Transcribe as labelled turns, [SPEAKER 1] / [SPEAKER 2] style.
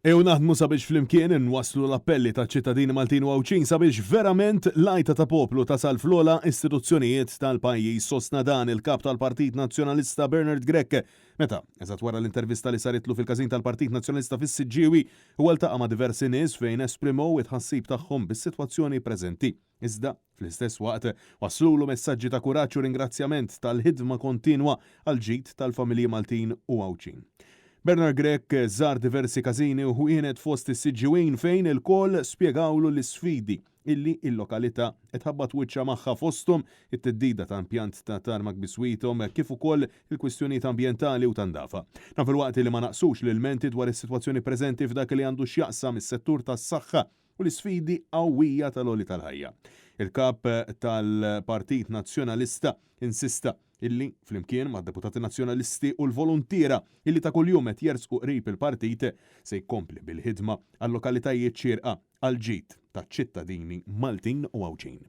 [SPEAKER 1] Ew naħdmu sabiex flimkien nwaslu l-appelli ta' ċittadini Maltin u Għawċin sabiex verament lajta ta' poplu tasal fl-ola istituzzjonijiet tal-pajjiż sostna dan il-kap tal-Partit Nazzjonalista Bernard Grech. Meta, eżatt wara l-intervista li saritlu fil-każin tal-Partit Nazzjonalista fis-Siġġiewi, huwa ltaqa' ma' diversi nies fejn esprimow it-ħassib tagħhom bis-sitwazzjoni preżenti. Iżda, fl-istess waqt, waslulu messaġġi ta' kuraġġ u ringrazzjament tal-ħidma kontinwa għal ġid tal-familji Maltin u Għawċin. Bernard Grech żar diversi każini u ħwienet fost is-Siġġiewin fejn il-koll spjegawlu l-isfidi illi il-lokalità qed ħabbat wiċċa magħha fosthom it-teddida ta' impjant ta' tarmak biswithom kif ukoll il-kwistjonijiet ambjentali u tan-dafa. Fil-waqt li ma naqsux l-ilmenti dwar is-sitwazzjoni preżenti f'dak li għandu x'jaqsam is-settur tas-saħħa u l-isfidi qawwija tal-għoli tal-ħajja. Il-kap tal-Partit Nazzjonalista insista illi flimkien ma' deputati nazzjonalisti u l-volontira illi ta' kuljum qed jersqu qrib il-partit se jkompli bil-ħidma għal lokalitajiet xierqa għal ġid taċ-ċittadini Maltin u Għawċin.